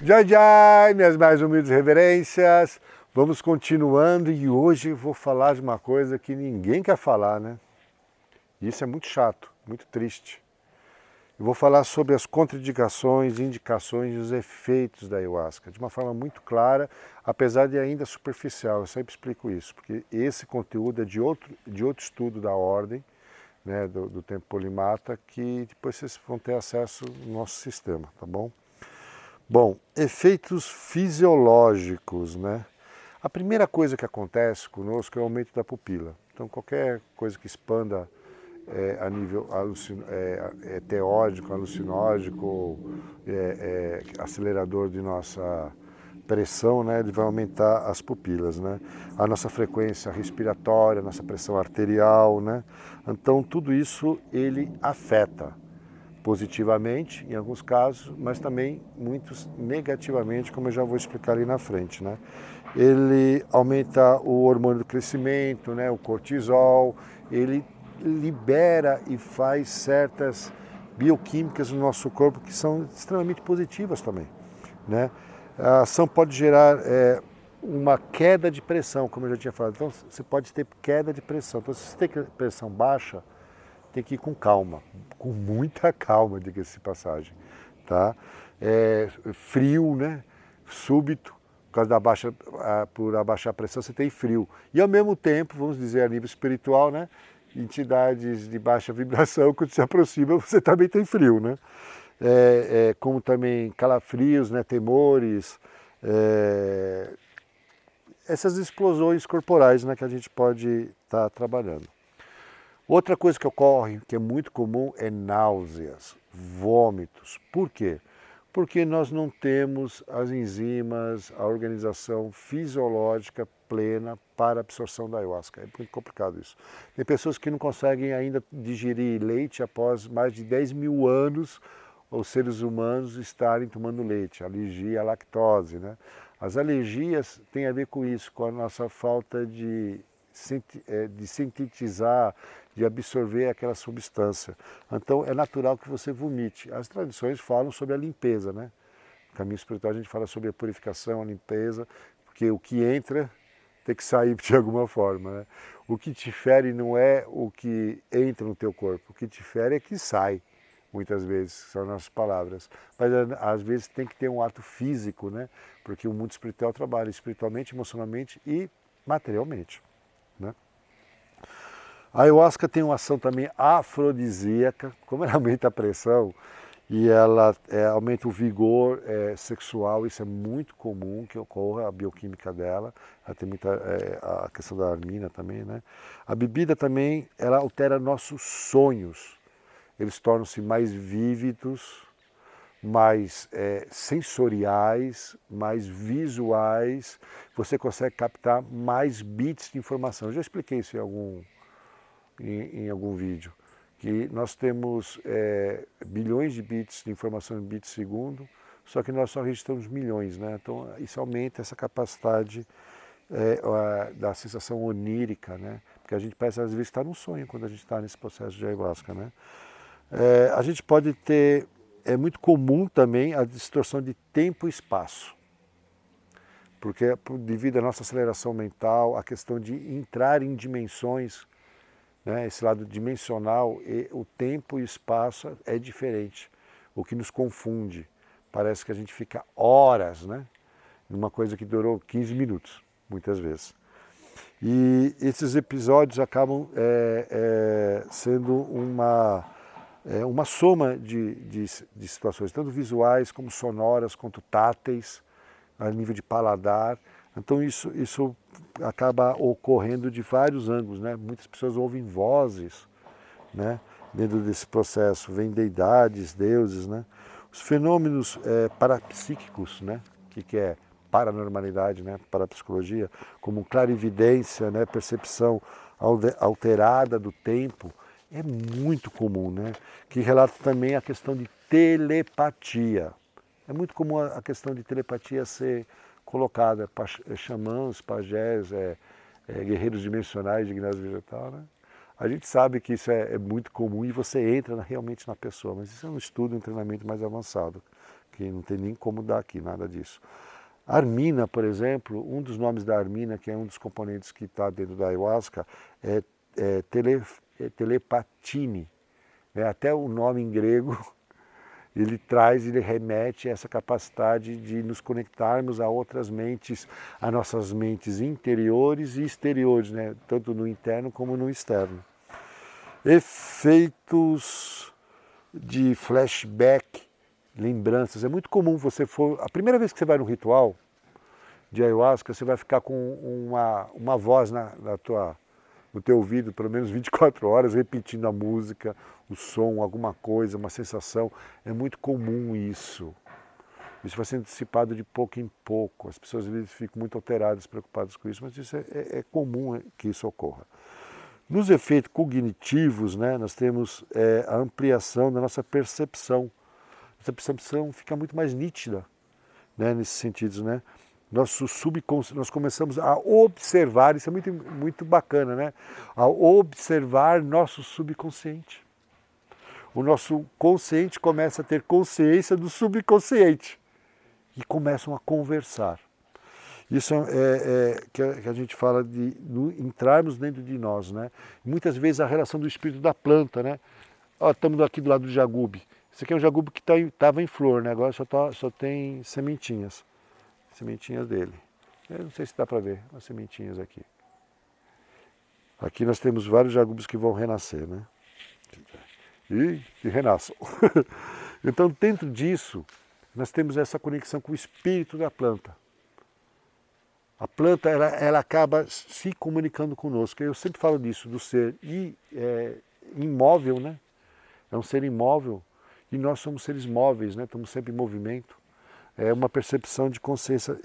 Jai Jai, minhas mais humildes reverências. Vamos continuando e hoje eu vou falar de uma coisa que ninguém quer falar, né? Isso é muito chato, muito triste. Eu vou falar sobre as contraindicações, indicações e os efeitos da ayahuasca, de uma forma muito clara, apesar de ainda superficial. Eu sempre explico isso, porque esse conteúdo é de outro estudo da ordem, né, do tempo polimata, que depois vocês vão ter acesso no nosso sistema, tá bom? Bom, efeitos fisiológicos, né? A primeira coisa que acontece conosco é o aumento da pupila. Então, qualquer coisa que expanda a nível teórico, alucinógico, acelerador de nossa pressão, né, ele vai aumentar as pupilas, né? A nossa frequência respiratória, a nossa pressão arterial, né? Então, tudo isso ele afeta positivamente, em alguns casos, mas também muitos negativamente, como eu já vou explicar ali na frente, né? Ele aumenta o hormônio do crescimento, né? O cortisol, ele libera e faz certas bioquímicas no nosso corpo que são extremamente positivas também, né? A ação pode gerar uma queda de pressão, como eu já tinha falado. Então, você pode ter queda de pressão. Então, se você tem pressão baixa, tem que ir com calma, com muita calma, diga-se de passagem, tá? Frio, né? Súbito, por causa por abaixar a pressão, você tem frio. E ao mesmo tempo, vamos dizer a nível espiritual, né? Entidades de baixa vibração, quando se aproxima, você também tem frio, né? Como também calafrios, né? Temores, essas explosões corporais, né? Que a gente pode estar trabalhando. Outra coisa que ocorre, que é muito comum, é náuseas, vômitos. Por quê? Porque nós não temos as enzimas, a organização fisiológica plena para a absorção da ayahuasca. É muito complicado isso. Tem pessoas que não conseguem ainda digerir leite após mais de 10 mil anos os seres humanos estarem tomando leite, alergia à lactose, né? As alergias têm a ver com isso, com a nossa falta de sintetizar, de absorver aquela substância. Então é natural que você vomite. As tradições falam sobre a limpeza, né? No caminho espiritual a gente fala sobre a purificação, a limpeza, porque o que entra tem que sair de alguma forma, né? O que te fere não é o que entra no teu corpo, o que te fere é que sai, muitas vezes, são as nossas palavras. Mas às vezes tem que ter um ato físico, né? Porque o mundo espiritual trabalha espiritualmente, emocionalmente e materialmente, né? A ayahuasca tem uma ação também afrodisíaca, como ela aumenta a pressão e ela aumenta o vigor sexual, isso é muito comum que ocorra a bioquímica dela, ela tem muita a questão da armina também, né? A bebida também, ela altera nossos sonhos, eles tornam-se mais vívidos, mais sensoriais, mais visuais, você consegue captar mais bits de informação. Eu já expliquei isso em algum vídeo, que nós temos bilhões de bits de informação em bits segundo, só que nós só registramos milhões, né? Então isso aumenta essa capacidade da sensação onírica, né? Porque a gente parece às vezes estar num sonho quando a gente está nesse processo de ayahuasca, né? A gente pode ter, é muito comum também a distorção de tempo e espaço, porque devido à nossa aceleração mental, a questão de entrar em dimensões, né, esse lado dimensional, o tempo e o espaço é diferente, o que nos confunde. Parece que a gente fica horas, né, numa coisa que durou 15 minutos, muitas vezes. E esses episódios acabam sendo uma soma de situações, tanto visuais como sonoras, quanto táteis, a nível de paladar. Então isso acaba ocorrendo de vários ângulos, né? Muitas pessoas ouvem vozes, né? Dentro desse processo, vêm deidades, deuses, né? Os fenômenos parapsíquicos, né? Que é paranormalidade, né? Parapsicologia, como clarividência, né? Percepção alterada do tempo, é muito comum, né? Que relata também a questão de telepatia. É muito comum a questão de telepatia ser colocada, xamãs, pajés, guerreiros dimensionais de gnose vegetal, né? A gente sabe que isso é muito comum e você entra realmente na pessoa, mas isso é um estudo, um treinamento mais avançado, que não tem nem como dar aqui, nada disso. A armina, por exemplo, um dos nomes da armina, que é um dos componentes que está dentro da ayahuasca, é telepatine. Até o nome em grego, ele remete a essa capacidade de nos conectarmos a outras mentes, a nossas mentes interiores e exteriores, né? Tanto no interno como no externo. Efeitos de flashback, lembranças. É muito comum a primeira vez que você vai num ritual de ayahuasca, você vai ficar com uma voz no teu ouvido, pelo menos 24 horas, repetindo a música, o som, alguma coisa, uma sensação. É muito comum isso. Isso vai sendo dissipado de pouco em pouco. As pessoas às vezes ficam muito alteradas, preocupadas com isso, mas isso é comum que isso ocorra. Nos efeitos cognitivos, né, nós temos a ampliação da nossa percepção. Essa percepção fica muito mais nítida, né, nesses sentidos, né? Nós começamos a observar, isso é muito, muito bacana, né? A observar nosso subconsciente. O nosso consciente começa a ter consciência do subconsciente e começam a conversar. Isso que a gente fala de entrarmos dentro de nós, né? Muitas vezes a relação do espírito da planta, né? Ó, estamos aqui do lado do jagube. Esse aqui é um jagube que estava em flor, né? Agora só tem sementinhas dele. Eu não sei se dá para ver as sementinhas aqui. Aqui nós temos vários jagubes que vão renascer, né? E que renasçam. Então, dentro disso, nós temos essa conexão com o espírito da planta. A planta, ela acaba se comunicando conosco. Eu sempre falo disso, do ser imóvel, né? É um ser imóvel e nós somos seres móveis, né? Estamos sempre em movimento. É uma percepção de consciência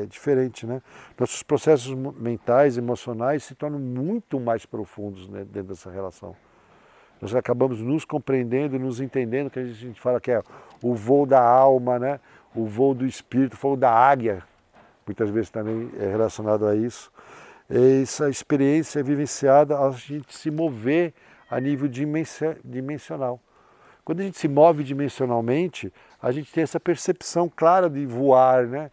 diferente, né? Nossos processos mentais, emocionais se tornam muito mais profundos, né, dentro dessa relação. Nós acabamos nos compreendendo, nos entendendo, que a gente fala que é o voo da alma, né? O voo do espírito, o voo da águia, muitas vezes também é relacionado a isso. Essa experiência é vivenciada ao gente se mover a nível dimensional. Quando a gente se move dimensionalmente, a gente tem essa percepção clara de voar, né?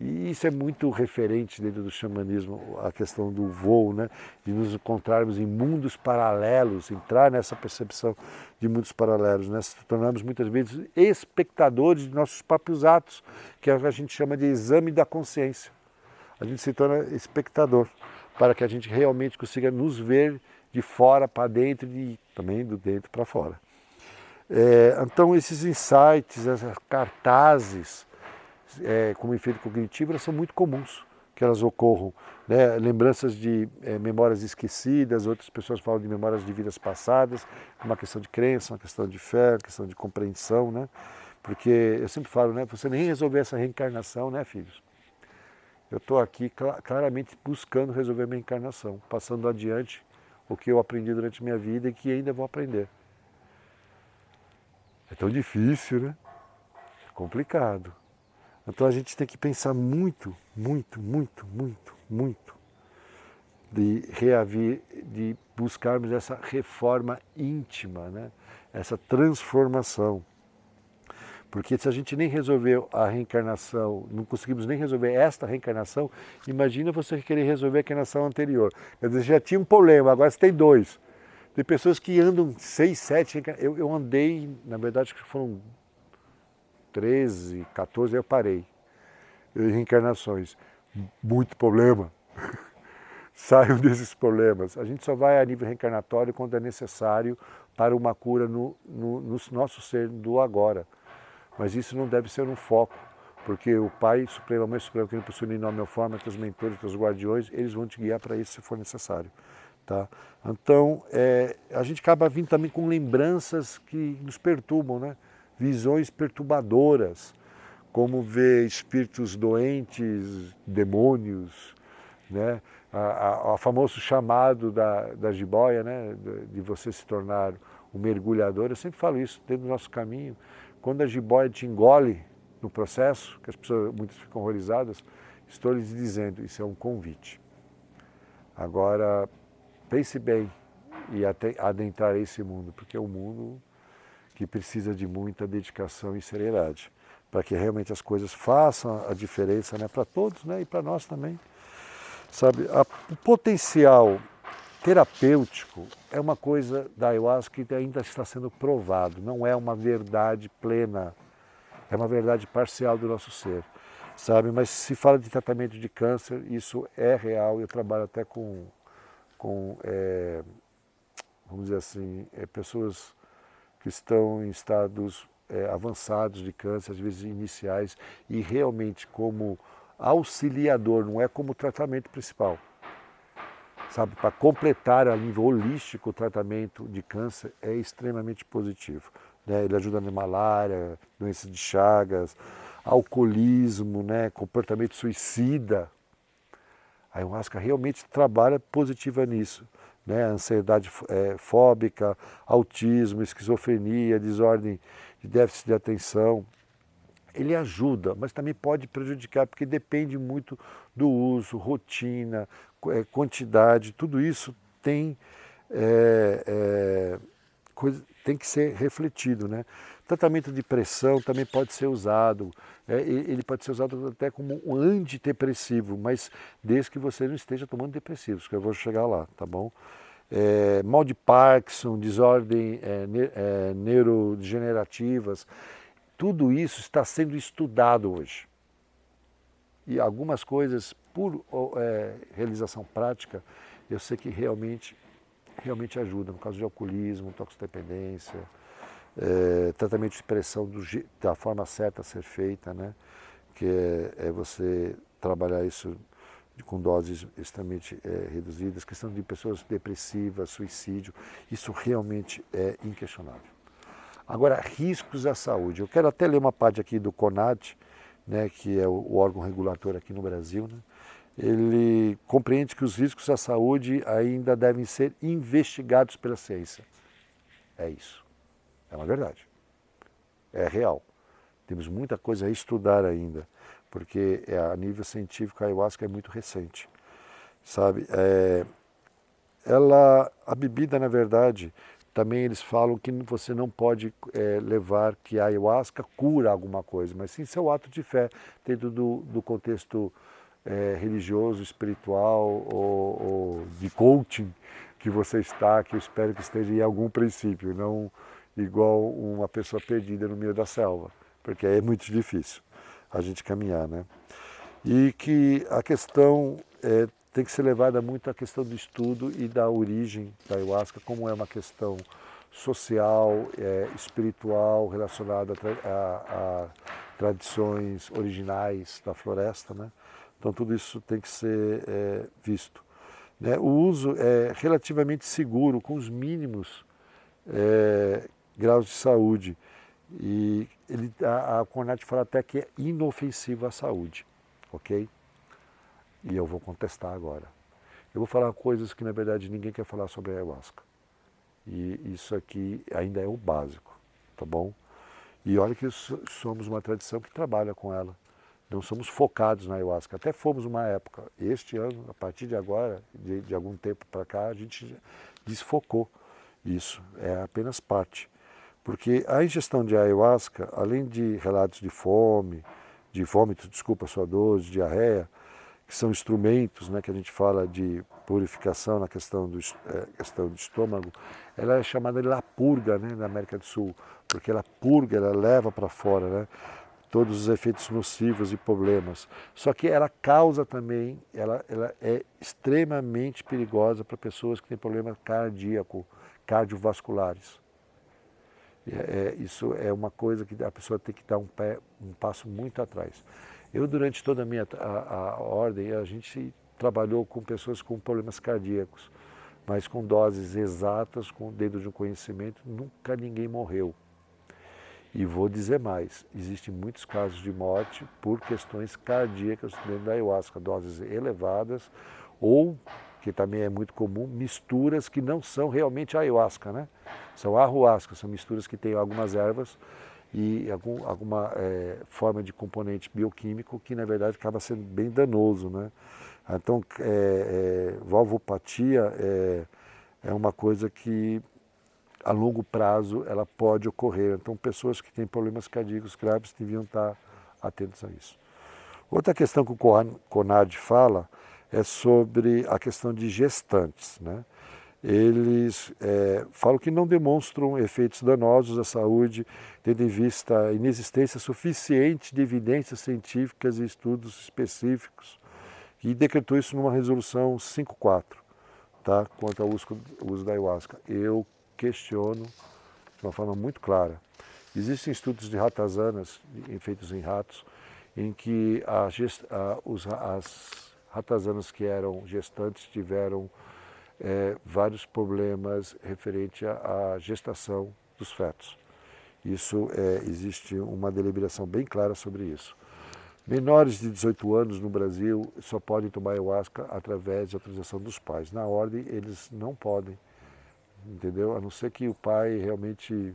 E isso é muito referente dentro do xamanismo, a questão do voo, né? De nos encontrarmos em mundos paralelos, entrar nessa percepção de mundos paralelos, né? Se tornamos muitas vezes espectadores de nossos próprios atos, que é o que a gente chama de exame da consciência. A gente se torna espectador, para que a gente realmente consiga nos ver de fora para dentro e também do dentro para fora. Então esses insights, essas cartazes como efeito cognitivo, elas são muito comuns que elas ocorram, né? Lembranças de memórias esquecidas, outras pessoas falam de memórias de vidas passadas, uma questão de crença, uma questão de fé, uma questão de compreensão, né? Porque eu sempre falo, né? Você nem resolveu essa reencarnação, né, filhos? Eu estou aqui claramente buscando resolver minha encarnação, passando adiante o que eu aprendi durante minha vida e que ainda vou aprender. É tão difícil, né? É complicado. Então a gente tem que pensar muito, muito, muito, muito, muito de buscarmos essa reforma íntima, né? Essa transformação. Porque se a gente nem resolveu a reencarnação, não conseguimos nem resolver esta reencarnação, imagina você querer resolver a reencarnação anterior. Quer dizer, já tinha um problema, agora você tem dois. Tem pessoas que andam 6, 7, eu andei, na verdade, que foram 13, 14, eu parei. Reencarnações. Muito problema. Saiam desses problemas. A gente só vai a nível reencarnatório quando é necessário para uma cura no nosso ser do agora. Mas isso não deve ser um foco, porque o Pai Supremo, a Mãe Suprema, que não possui nem nome ou forma, que os mentores, que os guardiões, eles vão te guiar para isso se for necessário. Tá? Então, a gente acaba vindo também com lembranças que nos perturbam, né? Visões perturbadoras, como ver espíritos doentes, demônios, né? O famoso chamado da jiboia, né? De você se tornar um mergulhador. Eu sempre falo isso dentro do nosso caminho. Quando a jiboia te engole no processo, que as pessoas muitas ficam horrorizadas, estou lhes dizendo, isso é um convite. Agora, pense bem e adentrar esse mundo, porque é um mundo que precisa de muita dedicação e seriedade, para que realmente as coisas façam a diferença, né, para todos, né, e para nós também. Sabe, o potencial terapêutico é uma coisa da ayahuasca que ainda está sendo provado, não é uma verdade plena, é uma verdade parcial do nosso ser, sabe? Mas se fala de tratamento de câncer, isso é real. Eu trabalho até com vamos dizer assim, pessoas que estão em estados avançados de câncer, às vezes iniciais, e realmente como auxiliador, não é como tratamento principal. Sabe, para completar a nível holístico o tratamento de câncer é extremamente positivo. Né? Ele ajuda na malária, doenças de Chagas, alcoolismo, né? Comportamento suicida. A ayahuasca realmente trabalha positiva nisso. Né? Ansiedade fóbica, autismo, esquizofrenia, desordem de déficit de atenção. Ele ajuda, mas também pode prejudicar, porque depende muito do uso, rotina, quantidade, tudo isso tem, tem que ser refletido. Né? Tratamento de pressão também pode ser usado, ele pode ser usado até como um antidepressivo, mas desde que você não esteja tomando depressivos, que eu vou chegar lá, tá bom? Mal de Parkinson, desordem neurodegenerativas, tudo isso está sendo estudado hoje. E algumas coisas, por realização prática, eu sei que realmente ajudam. No caso de alcoolismo, toxicodependência, tratamento de pressão da forma certa a ser feita, né? Que é você trabalhar isso com doses extremamente reduzidas. Questão de pessoas depressivas, suicídio, isso realmente é inquestionável. Agora, riscos à saúde. Eu quero até ler uma parte aqui do CONAD, né, que é o órgão regulator aqui no Brasil. Né? Ele compreende que os riscos à saúde ainda devem ser investigados pela ciência. É isso. É uma verdade. É real. Temos muita coisa a estudar ainda, porque a nível científico a ayahuasca é muito recente. Sabe? A bebida, na verdade, também eles falam que você não pode levar que a ayahuasca cura alguma coisa, mas sim seu ato de fé dentro do contexto religioso, espiritual ou de coaching que você está, que eu espero que esteja em algum princípio, não igual uma pessoa perdida no meio da selva, porque aí é muito difícil a gente caminhar, né? E que a questão tem que ser levada muito à questão do estudo e da origem da ayahuasca, como é uma questão social, espiritual, relacionada a tradições originais da floresta, né? Então tudo isso tem que ser visto. Né? O uso é relativamente seguro, com os mínimos graus de saúde. E a CONAD fala até que é inofensivo à saúde, ok? E eu vou contestar agora. Eu vou falar coisas que na verdade ninguém quer falar sobre a ayahuasca. E isso aqui ainda é o básico, tá bom? E olha que somos uma tradição que trabalha com ela. Não somos focados na ayahuasca. Até fomos uma época. Este ano, a partir de agora, de algum tempo para cá, a gente desfocou isso. É apenas parte. Porque a ingestão de ayahuasca, além de relatos de fome, de vômito, desculpa, suadores, diarreia, que são instrumentos, né, que a gente fala de purificação na questão do estômago, ela é chamada de lapurga, né, na América do Sul, porque ela purga, ela leva para fora, né, todos os efeitos nocivos e problemas. Só que ela causa também, ela é extremamente perigosa para pessoas que têm problemas cardiovasculares. Isso é uma coisa que a pessoa tem que dar um passo muito atrás. Eu, durante toda a minha a ordem, a gente trabalhou com pessoas com problemas cardíacos, mas com doses exatas, dentro de um conhecimento, nunca ninguém morreu. E vou dizer mais, existem muitos casos de morte por questões cardíacas dentro da ayahuasca, doses elevadas, ou, que também é muito comum, misturas que não são realmente ayahuasca, né? São arruasca, são misturas que têm algumas ervas e alguma forma de componente bioquímico que, na verdade, acaba sendo bem danoso, né? Então, valvopatia é uma coisa que a longo prazo ela pode ocorrer. Então, pessoas que têm problemas cardíacos graves deviam estar atentos a isso. Outra questão que o CONAD fala é sobre a questão de gestantes, né? Eles falam que não demonstram efeitos danosos à saúde, tendo em vista a inexistência suficiente de evidências científicas e estudos específicos, e decretou isso numa resolução 54, tá? Quanto ao uso da ayahuasca. Eu questiono de uma forma muito clara. Existem estudos de ratazanas feitos em ratos, em que as ratazanas que eram gestantes tiveram vários problemas referente à gestação dos fetos. Isso, existe uma deliberação bem clara sobre isso. Menores de 18 anos no Brasil só podem tomar ayahuasca através de autorização dos pais. Na ordem, eles não podem, entendeu? A não ser que o pai realmente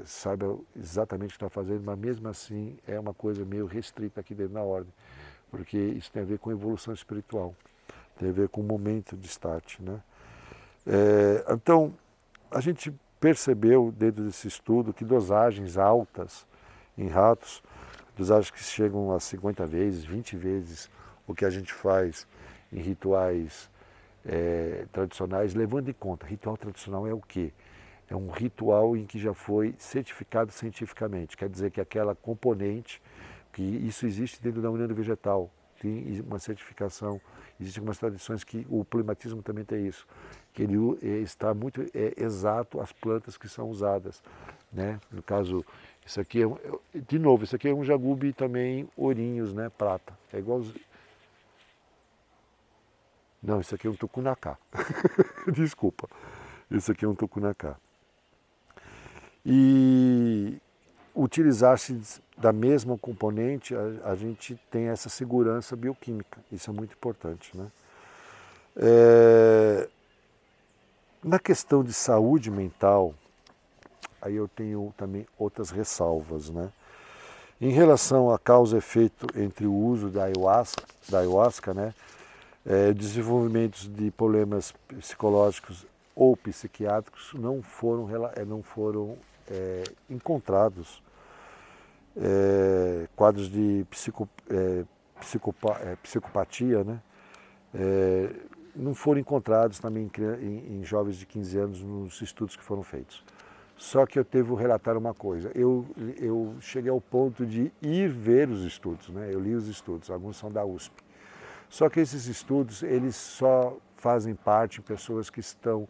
saiba exatamente o que está fazendo, mas mesmo assim é uma coisa meio restrita aqui dentro da ordem, porque isso tem a ver com evolução espiritual, tem a ver com o momento de start, né? Então, a gente percebeu dentro desse estudo que dosagens altas em ratos, dosagens que chegam a 50 vezes, 20 vezes o que a gente faz em rituais tradicionais, levando em conta, ritual tradicional é o quê? É um ritual em que já foi certificado cientificamente, quer dizer que aquela componente, que isso existe dentro da União Vegetal, tem uma certificação, existem algumas tradições que o climatismo também tem isso, que ele está muito exato as plantas que são usadas, né? No caso, isso aqui de novo, isso aqui é um jagube também ourinhos, né? Prata, é igual não, isso aqui é um tucunacá, desculpa, isso aqui é um tucunacá. E utilizar-se da mesma componente, a gente tem essa segurança bioquímica, isso é muito importante, né? Na questão de saúde mental, aí eu tenho também outras ressalvas, né? Em relação à causa e efeito entre o uso da ayahuasca, né? Desenvolvimentos de problemas psicológicos ou psiquiátricos não foram encontrados quadros de psicopatia, né? Não foram encontrados também em jovens de 15 anos nos estudos que foram feitos. Só que eu devo relatar uma coisa, eu cheguei ao ponto de ir ver os estudos, né? Eu li os estudos, alguns são da USP. Só que esses estudos, eles só fazem parte de pessoas que estão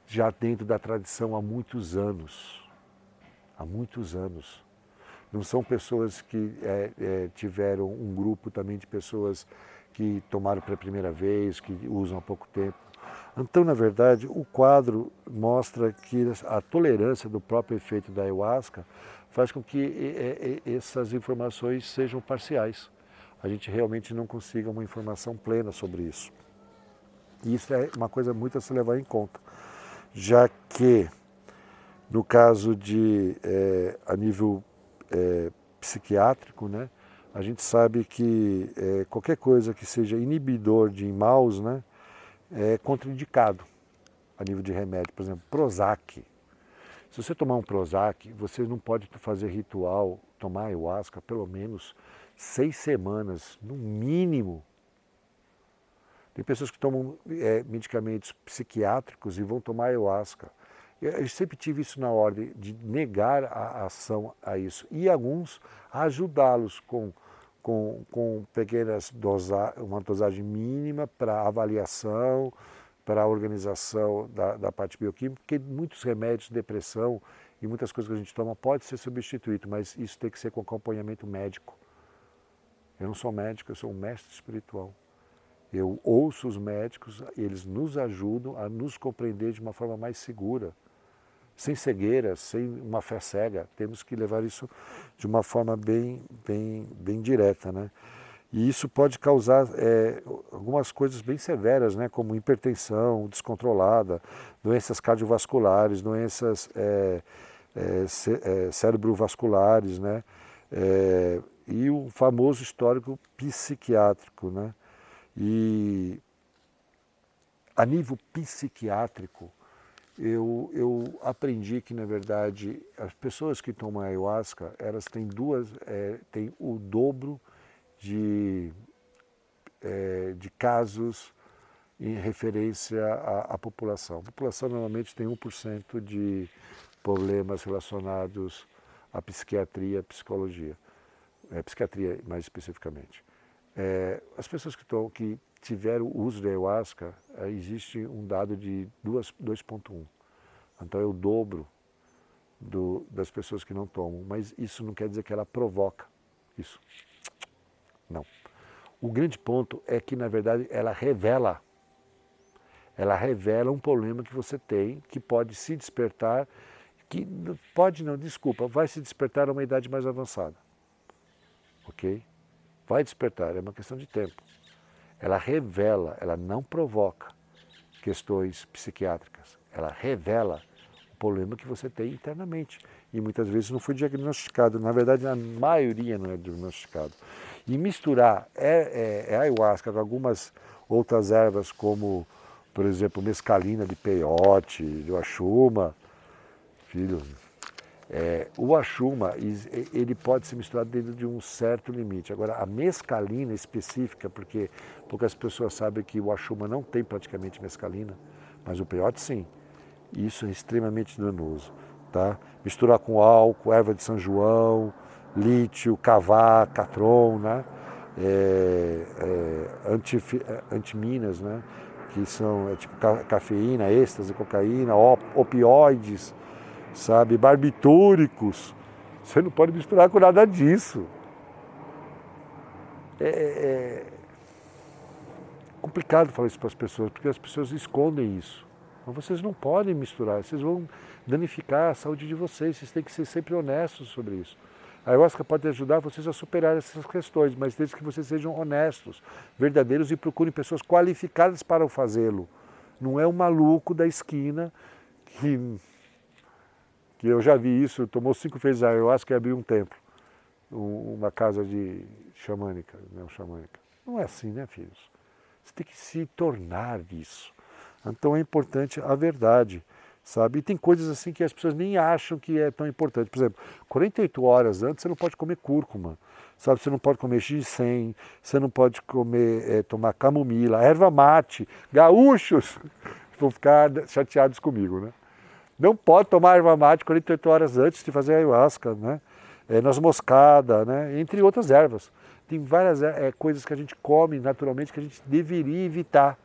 já dentro da tradição há muitos anos. Há muitos anos. Não são pessoas que tiveram um grupo também de pessoas que tomaram pela primeira vez, que usam há pouco tempo. Então, na verdade, o quadro mostra que a tolerância do próprio efeito da ayahuasca faz com que essas informações sejam parciais. A gente realmente não consiga uma informação plena sobre isso. E isso é uma coisa muito a se levar em conta, já que, no caso de, a nível psiquiátrico, né, a gente sabe que qualquer coisa que seja inibidor de maus, né, é contraindicado a nível de remédio. Por exemplo, Prozac. Se você tomar um Prozac, você não pode fazer ritual, tomar ayahuasca pelo menos 6 semanas, no mínimo. Tem pessoas que tomam medicamentos psiquiátricos e vão tomar ayahuasca. Eu sempre tive isso na ordem de negar a ação a isso. E alguns ajudá-los com pequenas uma dosagem mínima para avaliação, para a organização da parte bioquímica, porque muitos remédios, depressão e muitas coisas que a gente toma pode ser substituído, mas isso tem que ser com acompanhamento médico. Eu não sou médico, eu sou um mestre espiritual. Eu ouço os médicos, eles nos ajudam a nos compreender de uma forma mais segura, sem cegueira, sem uma fé cega. Temos que levar isso de uma forma bem direta, né? E isso pode causar algumas coisas bem severas, né? Como hipertensão descontrolada, doenças cardiovasculares, doenças cerebrovasculares, né? E o famoso histórico psiquiátrico, né? E A nível psiquiátrico, eu aprendi que, na verdade, as pessoas que tomam ayahuasca, elas têm têm o dobro de casos em referência à população. A população normalmente tem 1% de problemas relacionados à psiquiatria, à psicologia, psiquiatria mais especificamente. As pessoas que tiveram o uso da ayahuasca, existe um dado de 2,1. Então é o dobro das pessoas que não tomam, mas isso não quer dizer que ela provoca isso. Não. O grande ponto é que, na verdade, ela revela um problema que você tem, que pode se despertar, que pode não, desculpa, vai se despertar a uma idade mais avançada. Ok? Vai despertar, é uma questão de tempo. Ela revela, ela não provoca questões psiquiátricas. Ela revela o problema que você tem internamente. E muitas vezes não foi diagnosticado. Na verdade, a maioria não é diagnosticado. E misturar ayahuasca com algumas outras ervas, como, por exemplo, mescalina de peiote, de uaxuma, filho... o uaxuma, ele pode ser misturado dentro de um certo limite. Agora, a mescalina específica, porque poucas pessoas sabem que o uaxuma não tem praticamente mescalina, mas o peiote sim. Isso é extremamente danoso. Tá? Misturar com álcool, erva de São João, lítio, cavá, catron, né? Antiminas, né? Que são tipo cafeína, êxtase, cocaína, opioides, sabe, barbitúricos. Você não pode misturar com nada disso. É complicado falar isso para as pessoas, porque as pessoas escondem isso. Mas vocês não podem misturar, vocês vão danificar a saúde de vocês têm que ser sempre honestos sobre isso. A ayahuasca pode ajudar vocês a superar essas questões, mas desde que vocês sejam honestos, verdadeiros e procurem pessoas qualificadas para o fazê-lo. Não é um maluco da esquina que eu já vi isso, tomou 5 vezes a ayahuasca e abriu um templo, uma casa de xamânica, não xamânica. Não é assim, né, filhos? Você tem que se tornar isso. Então é importante a verdade, sabe? E tem coisas assim que as pessoas nem acham que é tão importante. Por exemplo, 48 horas antes você não pode comer cúrcuma, sabe? Você não pode comer ginseng, você não pode tomar camomila, erva mate, gaúchos vão ficar chateados comigo, né? Não pode tomar erva mate 48 horas antes de fazer a ayahuasca, né? Noz moscada, né? Entre outras ervas. Tem várias coisas que a gente come naturalmente que a gente deveria evitar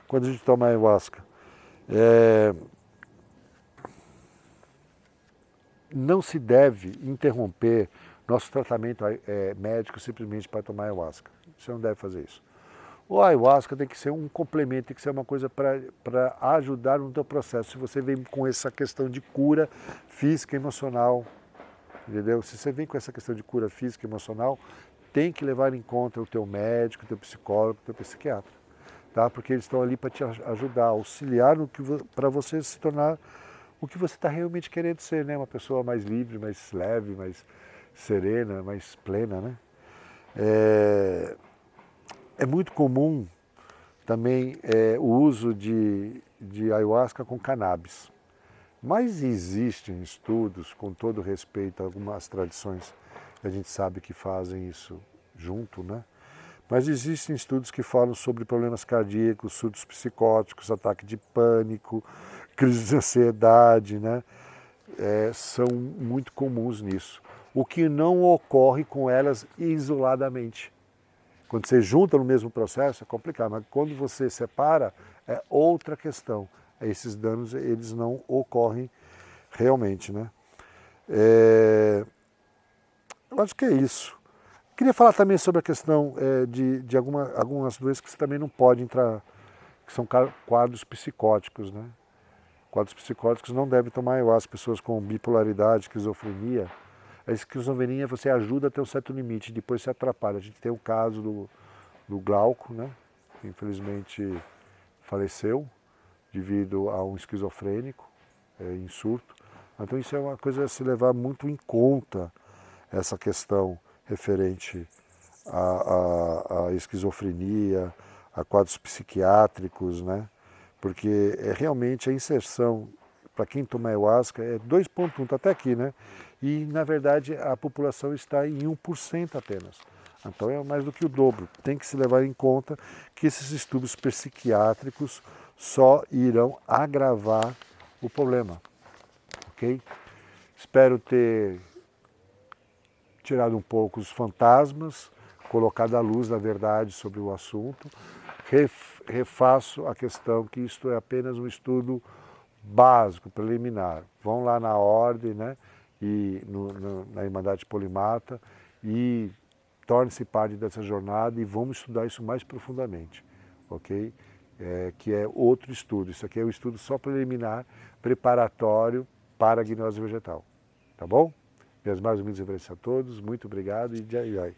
quando a gente toma ayahuasca. Não se deve interromper nosso tratamento médico simplesmente para tomar ayahuasca. Você não deve fazer isso. O ayahuasca tem que ser um complemento, tem que ser uma coisa para ajudar no teu processo. Se você vem com essa questão de cura física e emocional, entendeu? Se você vem com essa questão de cura física e emocional, tem que levar em conta o teu médico, o teu psicólogo, o teu psiquiatra, tá? Porque eles estão ali para te ajudar, auxiliar para você se tornar o que você está realmente querendo ser, né? Uma pessoa mais livre, mais leve, mais serena, mais plena, né? É muito comum também o uso de ayahuasca com cannabis. Mas existem estudos, com todo respeito a algumas tradições, a gente sabe que fazem isso junto, né? Mas existem estudos que falam sobre problemas cardíacos, surtos psicóticos, ataque de pânico, crise de ansiedade, né? São muito comuns nisso. O que não ocorre com elas isoladamente. Quando você junta no mesmo processo é complicado, mas quando você separa é outra questão. Esses danos eles não ocorrem realmente, né? Eu acho que é isso. Queria falar também sobre a questão de algumas doenças que você também não pode entrar, que são quadros psicóticos, né? Quadros psicóticos não devem tomar ayahuasca. Pessoas com bipolaridade, esquizofrenia. A esquizofrenia você ajuda a ter um certo limite, depois se atrapalha. A gente tem o caso do Glauco, né? Que infelizmente faleceu devido a um esquizofrênico em surto. Então isso é uma coisa a se levar muito em conta, essa questão referente à esquizofrenia, a quadros psiquiátricos, né? porque realmente a inserção, para quem toma ayahuasca, é 2,1, está até aqui, né? E, na verdade, a população está em 1% apenas. Então é mais do que o dobro. Tem que se levar em conta que esses estudos psiquiátricos só irão agravar o problema, ok? Espero ter tirado um pouco os fantasmas, colocado a luz da verdade sobre o assunto. Refaço a questão que isto é apenas um estudo básico, preliminar. Vão lá na ordem, né, e na Irmandade Polimata e torne-se parte dessa jornada e vamos estudar isso mais profundamente, ok? Que é outro estudo. Isso aqui é um estudo só preliminar, preparatório para a gnose vegetal, tá bom? Meus mais humildes reverencias a todos, muito obrigado e jai jai.